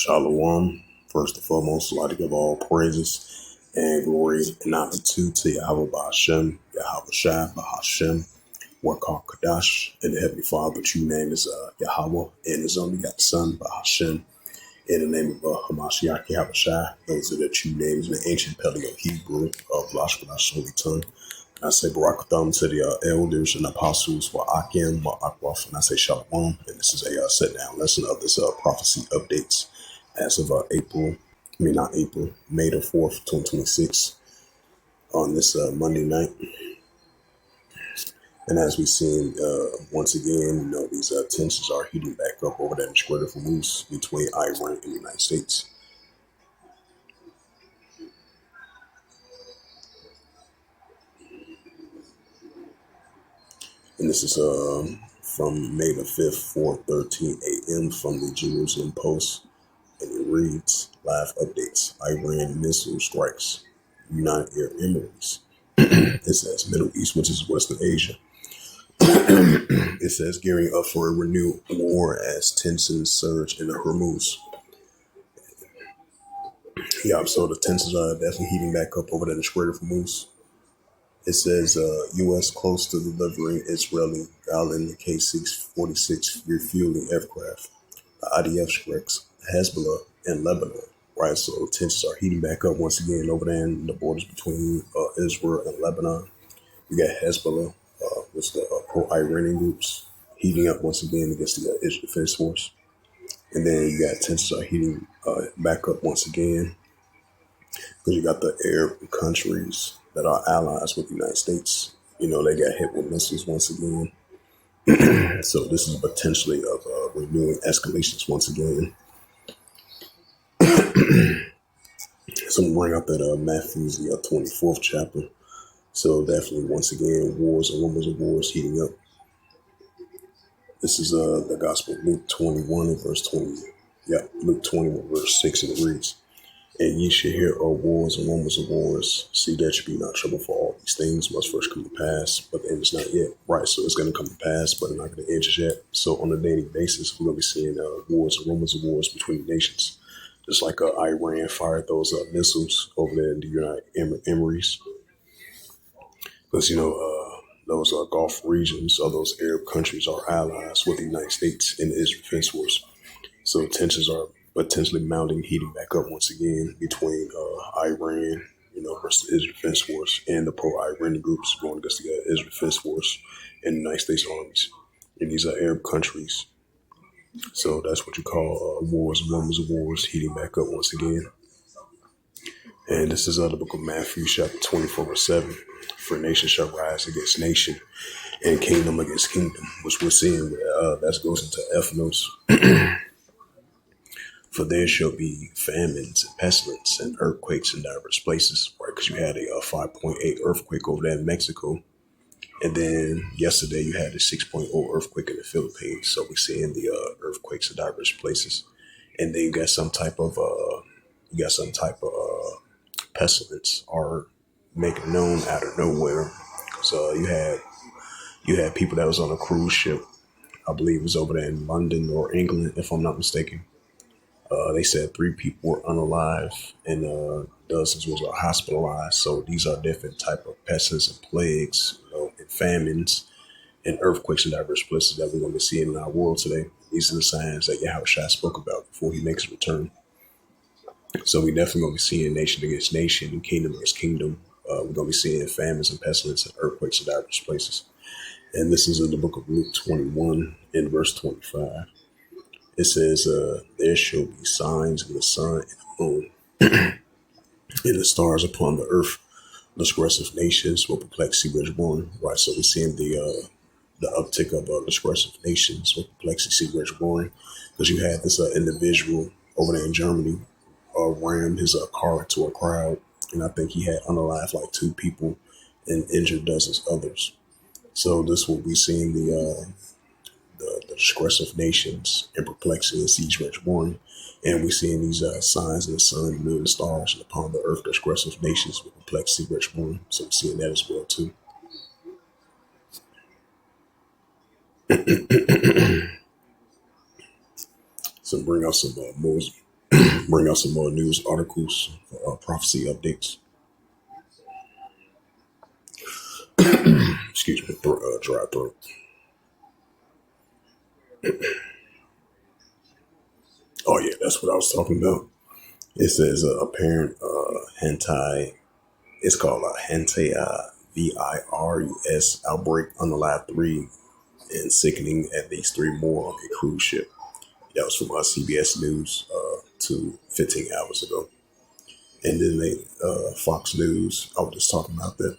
Shalom. First and foremost, I'd like to give all praises and glory and honor to Yahweh Ba'Shem, Yahweh Shai Ba'Hashem, Wakar Kadash, and the Heavenly Father, but you name is Yahweh, and his only got Son Ba'Hashem, in the name of Hamashiach Yahweh Shai. Those are the true names in the ancient Paleo Hebrew of Lashkadash Holy Tongue. I say Barakatham to the elders and apostles for Akim, Akwaf, and I say Shalom. And this is a sit down lesson of this prophecy updates as of May the 4th, 2026, on this Monday night. And as we've seen, once again, these tensions are heating back up over that Strait of Hormuz between Iran and the United States. And this is from May the 5th, 4:13 a.m. from the Jerusalem Post. And it reads, live updates, Iran missile strikes, United Arab Emirates. It says Middle East, which is Western Asia. It says gearing up for a renewed war as tensions surge in the Hormuz. Yeah, so the tensions are definitely heating back up over there in the Strait of Hormuz. It says U.S. close to delivering Israeli Galen K-646 refueling aircraft. The IDF strikes Hezbollah and Lebanon. Right, so tensions are heating back up once again over there in the borders between Israel and Lebanon. You got Hezbollah, which the pro-Iranian groups, heating up once again against the Israel Defense Force. And then you got tensions are heating back up once again because you got the Arab countries that are allies with the United States. They got hit with missiles once again. So this is potentially of renewing escalations once again. So I'm bring up that Matthew's the 24th chapter. So definitely, once again, wars and rumors of wars heating up. This is the Gospel of Luke 21 and verse 20. Yeah, Luke 21 verse 6, and it reads, and ye shall hear of wars and rumors of wars. See that you be not troubled, for all these things must first come to pass, but the end is not yet. Right, so it's going to come to pass, but it's not going to end just yet. So on a daily basis, we're going to be seeing wars and rumors of wars between nations. Just like Iran fired those missiles over there in the United Emirates. Because, those Gulf regions or those Arab countries are allies with the United States and the Israel Defense Force. So tensions are potentially mounting, heating back up once again between Iran, versus the Israel Defense Force, and the pro-Iranian groups going against the Israel Defense Force and the United States armies in these Arab countries. So that's what you call wars and rumors of wars heating back up once again. And this is the book of Matthew, chapter 24, verse 7. For nation shall rise against nation, and kingdom against kingdom, which we're seeing that goes into ethnos. For there shall be famines and pestilence and earthquakes in diverse places, right? Because you had a 5.8 earthquake over there in Mexico. And then yesterday you had a 6.0 earthquake in the Philippines. So we're seeing the earthquakes in diverse places. And then you got some type of pestilence are making known out of nowhere. So you had people that was on a cruise ship. I believe it was over there in London or England, if I'm not mistaken. They said 3 people were unalive and dozens was hospitalized. So these are different type of pestilence and plagues, and famines and earthquakes in diverse places that we're going to be seeing in our world today. These are the signs that Yahweh Shai spoke about before he makes a return. So we definitely going to be seeing nation against nation and kingdom against kingdom. We're going to be seeing famines and pestilence and earthquakes in diverse places. And this is in the book of Luke 21 and verse 25. It says, there shall be signs in the sun and the moon and the stars upon the earth. The disgressive nations will perplex born. Right, so we're seeing the uptick of disgressive nations will perplex born, because you had this individual over there in Germany rammed his car into a crowd, and I think he had unalived like 2 people and injured dozens others. So this will be seeing the disgressive nations in perplexity and siege born. And we're seeing these signs in the sun, moon, and stars, and upon the earth, disgressive nations with perplexity born. So we're seeing that as well too. So bring out some bring out some more news articles for prophecy updates. Excuse me, dry throat. Oh yeah, that's what I was talking about. It says apparent hentai. It's called a hentai virus outbreak on the live three and sickening at least three more on a cruise ship. That was from CBS News 15 hours ago. And then Fox News, I was just talking about that.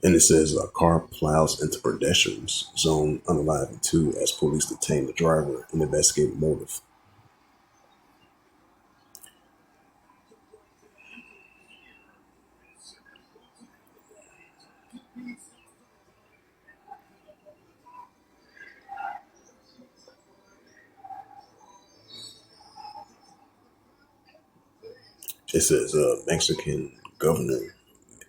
And it says a car plows into pedestrians zone unalive two as police detain the driver and investigate motive. It says Mexican governor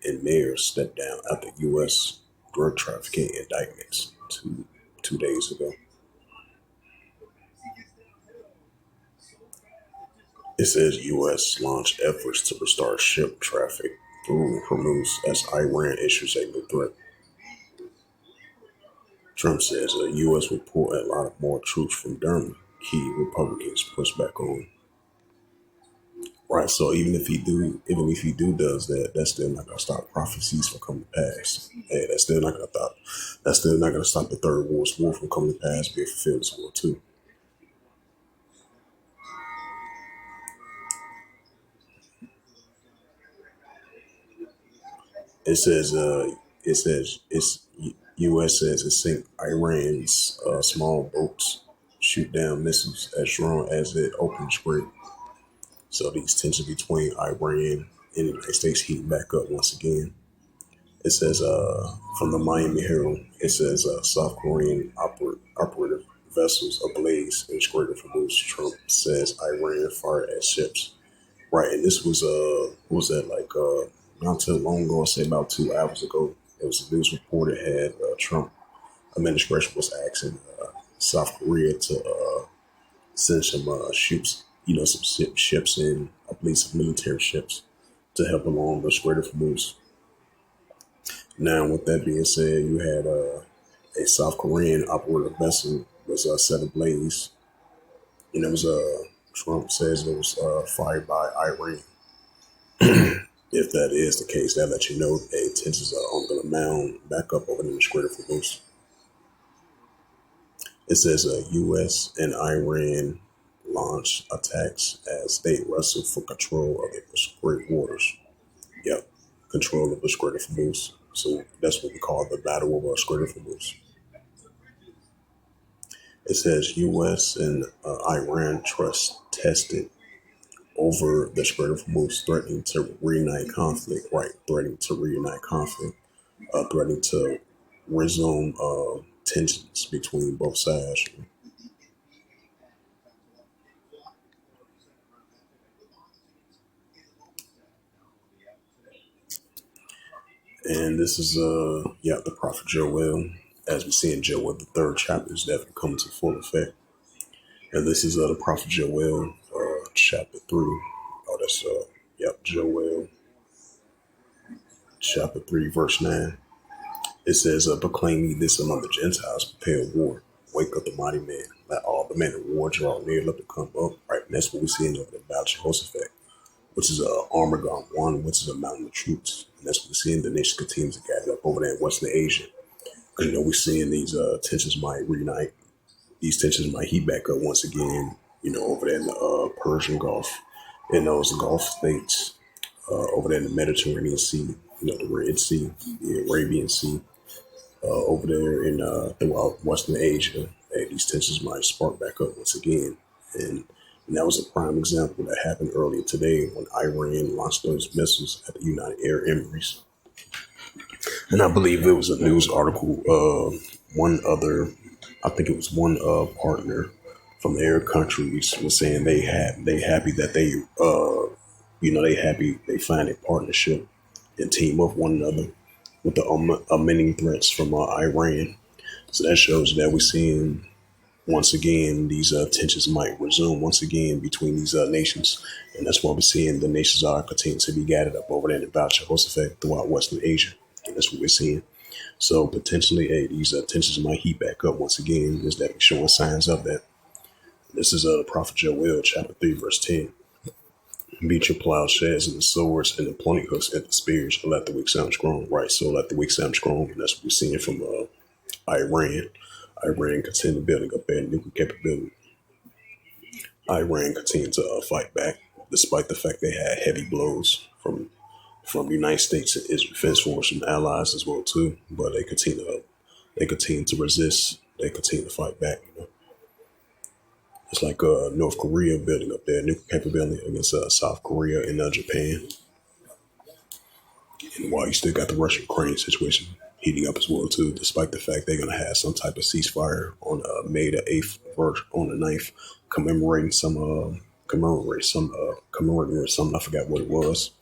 and mayor stepped down after U.S. drug trafficking indictments 2 days ago. It says U.S. launched efforts to restart ship traffic through Hormuz as Iran issues a new threat. Trump says the U.S. will pull a lot of more troops from Derna. Key Republicans push back on. Right, so even if he do does that, that's still not gonna stop prophecies from coming to pass. Hey, that's still not gonna stop the third world's war from coming to pass, being fulfilled as well too. It says U.S. says it sent Iran's small boats shoot down missiles as strong as it opened Strait. So these tensions between Iran and the United States heating back up once again. It says from the Miami Herald, it says South Korean operative vessels ablaze in Strait of Hormuz. Trump says Iran fired at ships. Right, and this was what was that like not too long ago? I say about 2 hours ago. It was a news report that had Trump administration was asking South Korea to send some ships, some ships in, I believe some military ships to help along the Strait of Hormuz. Now, with that being said, you had a South Korean operative vessel was set ablaze, and it was Trump says it was fired by Iran. If that is the case, that lets you know that tensions are going to mount back up over the Strait of Hormuz. It says U.S. and Iran launch attacks as they wrestle for control of the Strait waters. Yep, control of the Strait of Hormuz. So that's what we call the Battle of Strait of Hormuz. It says U.S. and Iran trust tested over the Strait of Hormuz, threatening to reunite conflict. Right, threatening to reunite conflict, threatening to resume tensions between both sides. And this is the prophet Joel. As we see in Joel, the third chapter is definitely coming to full effect. And this is the prophet Joel, chapter 3. Oh, that's Joel chapter 3, verse 9. It says, proclaim ye this among the Gentiles, prepare war. Wake up the mighty man. Let all the men of war draw near, let them come up. Right, and that's what we're seeing over the Battle of Jehoshaphat, which is Armagon 1, which is a mountain of troops. And that's what we're seeing the nation continues to gather up over there in Western Asia. Because, we're seeing these tensions might reunite. These tensions might heat back up once again, over there in the Persian Gulf, in those Gulf states, over there in the Mediterranean Sea, the Red Sea, the Arabian Sea, over there in throughout Western Asia. These tensions might spark back up once again. And that was a prime example that happened earlier today when Iran launched those missiles at the United Arab Emirates. And I believe it was a news article. I think it was one partner from the Arab countries was saying they happy that they happy they find a partnership and team up one another with the many threats from Iran. So that shows that we're seeing once again, these tensions might resume once again between these nations. And that's why we're seeing the nations are continuing to be gathered up over there in Baal Jehoshaphat throughout Western Asia. And that's what we're seeing. So potentially, hey, these tensions might heat back up once again. Is that showing signs of that? This is the prophet Joel, chapter 3, verse 10. Beat your plowshares and the swords and the pointing hooks and the spears, and let the weak sound strong. Right, so let the weak sound strong. And that's what we're seeing from Iran. Iran continued building up their nuclear capability. Iran continued to fight back, despite the fact they had heavy blows from the United States and Israel Defense Force and allies as well too. But they continue to resist. They continue to fight back. You know, it's like North Korea building up their nuclear capability against South Korea and Japan. And while you still got the Russia-Ukraine situation heating up as well too, despite the fact they're gonna have some type of ceasefire on May the 8th or on the 9th, commemorating something. I forgot what it was.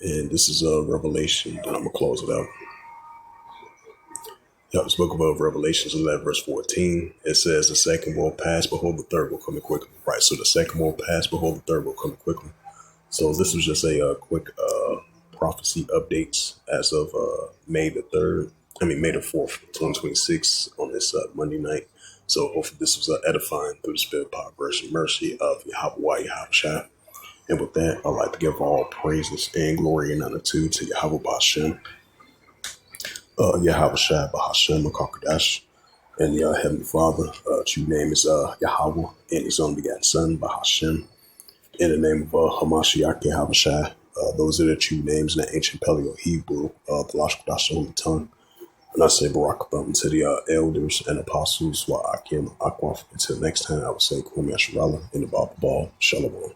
And this is Revelation. Then I'm gonna close it out. Yeah, this book of Revelations 11, verse 14. It says, "The second will pass, behold, the third will come quickly." Right. So the second will pass, behold, the third will come quickly. So this was just a quick prophecy updates as of May the 3rd. May the 4th, 2026 on this Monday night. So hopefully this was edifying through the spirit, power, grace, and mercy of Yahweh Yahushua. And with that, I'd like to give all praises and glory and honor to Yahweh Bashem, Yahweh Shai Bahashem Makakadash, and Heavenly Father. True name is Yahweh, and His only begotten Son Bahashem. In the name of Hamashiach Yahweh Shai, those are the true names in the ancient Paleo Hebrew, the Lashkudash Holy Tongue. And I say Barak to the elders and apostles, while Akim Akwaf. Until next time, I would say Kum Yasharala in the Bible Ball. Shalom.